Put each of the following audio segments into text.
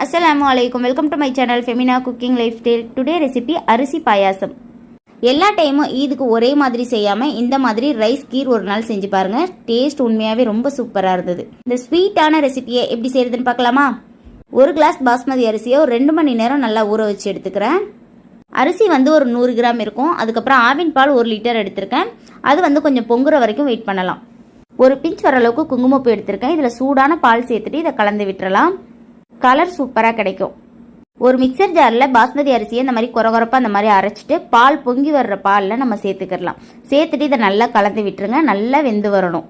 Assalamu alaikum. Welcome to my channel Femina Cooking Lifestyle. Today recipe அரிசி பாயாசம். எல்லா டைமும் இதுக்கு ஒரே மாதிரி செய்யாமல் இந்த மாதிரி ரைஸ் கீர் ஒரு நாள் செஞ்சு பாருங்க. டேஸ்ட் உண்மையாகவே ரொம்ப சூப்பராக இருந்தது. இந்த ஸ்வீட்டான ரெசிபியை எப்படி செய்யறதுன்னு பார்க்கலாமா? ஒரு கிளாஸ் பாஸ்மதி அரிசியை ஒரு 2 மணி நேரம் நல்லா ஊற வச்சு எடுத்துக்கிறேன். அரிசி ஒரு 100 கிராம் இருக்கும். அதுக்கப்புறம் ஆவின் பால் 1 லிட்டர் எடுத்திருக்கேன். அது கொஞ்சம் பொங்குற வரைக்கும் வெயிட் பண்ணலாம். ஒரு பிஞ்ச் வர அளவுக்கு குங்குமப்பூ எடுத்திருக்கேன். இதில் சூடான பால் சேர்த்துட்டு இதை கலந்து விட்டுறலாம். கலர் சூப்பராக கிடைக்கும். ஒரு மிக்சர் ஜாரில் பாஸ்மதி அரிசியை இந்த மாதிரி கொரகொரப்பாக அந்த மாதிரி அரைச்சிட்டு பால் பொங்கி வர்ற பாலில் நம்ம சேர்த்துக்கிடலாம். சேர்த்துட்டு இதை நல்லா கலந்து விட்டுருங்க. நல்லா வெந்து வரணும்.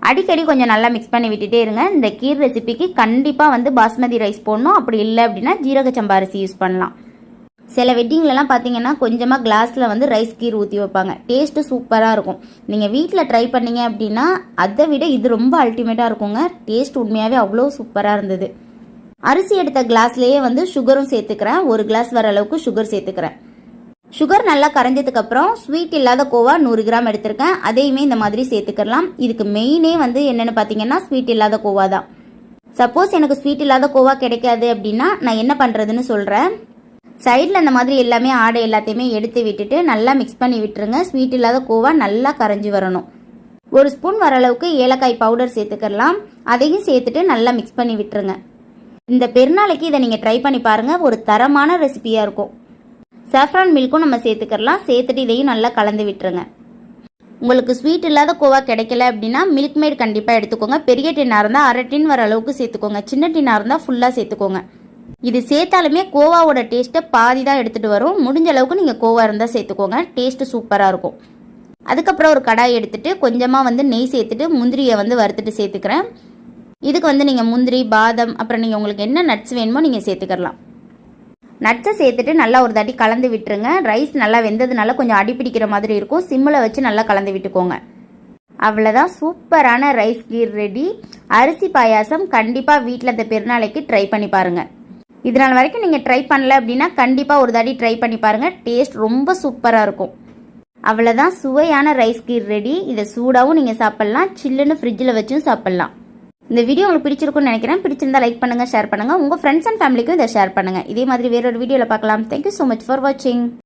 அடிக்கடி கொஞ்சம் நல்லா மிக்ஸ் பண்ணி விட்டுட்டே இருங்க. இந்த கீர் ரெசிபிக்கு கண்டிப்பாக பாஸ்மதி ரைஸ் போடணும். அப்படி இல்லை அப்படின்னா ஜீரக சம்பா அரிசி யூஸ் பண்ணலாம். சில வெட்டிங்லலாம் பார்த்தீங்கன்னா கொஞ்சமாக கிளாஸில் ரைஸ் கீர் ஊற்றி வைப்பாங்க. டேஸ்ட்டு சூப்பராக இருக்கும். நீங்கள் வீட்டில் ட்ரை பண்ணீங்க அப்படின்னா அதை விட இது ரொம்ப அல்டிமேட்டாக இருக்குங்க. டேஸ்ட் உண்மையாகவே அவ்வளோ சூப்பராக இருந்தது. அரிசி எடுத்த கிளாஸ்லேயே சுகரும் சேர்த்துக்கிறேன். 1 கிளாஸ் வர அளவுக்கு சுகர் சேர்த்துக்கிறேன். சுகர் நல்லா கரைஞ்சதுக்கப்புறம் ஸ்வீட் இல்லாத கோவா 100 கிராம் எடுத்திருக்கேன். அதையுமே இந்த மாதிரி சேர்த்துக்கலாம். இதுக்கு மெயினே என்னென்னு பார்த்தீங்கன்னா ஸ்வீட் இல்லாத கோவா தான். சப்போஸ் எனக்கு ஸ்வீட் இல்லாத கோவா கிடைக்காது அப்படின்னா நான் என்ன பண்ணுறதுன்னு சொல்கிறேன். சைடில் அந்த மாதிரி எல்லாமே ஆடை எல்லாத்தையுமே எடுத்து விட்டுட்டு நல்லா மிக்ஸ் பண்ணி விட்டுருங்க. ஸ்வீட் இல்லாத கோவா நல்லா கரைஞ்சி வரணும். 1 ஸ்பூன் வர அளவுக்கு ஏலக்காய் பவுடர் சேர்த்துக்கலாம். அதையும் சேர்த்துட்டு நல்லா மிக்ஸ் பண்ணி விட்டுருங்க. இந்த பெருநாளைக்கு இதை நீங்கள் ட்ரை பண்ணி பாருங்கள். ஒரு தரமான ரெசிபியாக இருக்கும். சாஃப்ரான் மில்க்கும் நம்ம சேர்த்துக்கலாம். சேர்த்துட்டு இதையும் நல்லா கலந்து விட்டுருங்க. உங்களுக்கு ஸ்வீட் இல்லாத கோவா கிடைக்கல அப்படின்னா மில்க் மேட் கண்டிப்பாக எடுத்துக்கோங்க. பெரிய டின்னாக இருந்தால் 1/2 டின் வர அளவுக்கு சேர்த்துக்கோங்க. சின்ன டின்னாக இருந்தால் ஃபுல்லாக சேர்த்துக்கோங்க. இது சேர்த்தாலுமே கோவாவோட டேஸ்ட்டை பாதி தான் எடுத்துகிட்டு வரும். முடிஞ்ச அளவுக்கு நீங்கள் கோவா இருந்தால் சேர்த்துக்கோங்க. டேஸ்ட்டு சூப்பராக இருக்கும். அதுக்கப்புறம் ஒரு கடாய் எடுத்துகிட்டு கொஞ்சமாக நெய் சேர்த்துட்டு முந்திரியை வறுத்துட்டு சேர்த்துக்கிறேன். இதுக்கு நீங்கள் முந்திரி, பாதம், அப்புறம் நீங்கள் உங்களுக்கு என்ன நட்ஸ் வேணுமோ நீங்கள் சேர்த்துக்கலாம். நட்ஸை சேர்த்துட்டு நல்லா ஒரு தாட்டி கலந்து விட்டுருங்க. ரைஸ் நல்லா வெந்ததுனால கொஞ்சம் அடிப்பிடிக்கிற மாதிரி இருக்கும். சிம்மில் வச்சு நல்லா கலந்து விட்டுக்கோங்க. அவ்வளோதான், சூப்பரான ரைஸ் கீர் ரெடி. அரிசி பாயாசம் கண்டிப்பாக வீட்டில் இந்த பெருநாளைக்கு ட்ரை பண்ணி பாருங்கள். இதனால் வரைக்கும் நீங்கள் ட்ரை பண்ணல அப்படின்னா கண்டிப்பாக ஒரு தாட்டி ட்ரை பண்ணி பாருங்கள். டேஸ்ட் ரொம்ப சூப்பராக இருக்கும். அவ்வளோதான், சுவையான ரைஸ் கீர் ரெடி. இதை சூடாகவும் நீங்கள் சாப்பிட்லாம், சில்லுன்னு ஃப்ரிட்ஜில் வச்சும் சாப்பிட்லாம். இந்த வீடியோ உங்களுக்கு பிடிச்சிருக்கும்னு நினைக்கிறேன். பிடிச்சிருந்தா லைக் பண்ணுங்கள், ஷேர் பண்ணுங்கள். உங்கள் ஃப்ரெண்ட்ஸ் அண்ட் ஃபேமிலிக்கும் இதை ஷேர் பண்ணுங்கள். இதே மாதிரி வேறொரு வீடியோவில் பார்க்கலாம். தேங்க்யூ ஸோ மச் ஃபார் வாட்சிங்.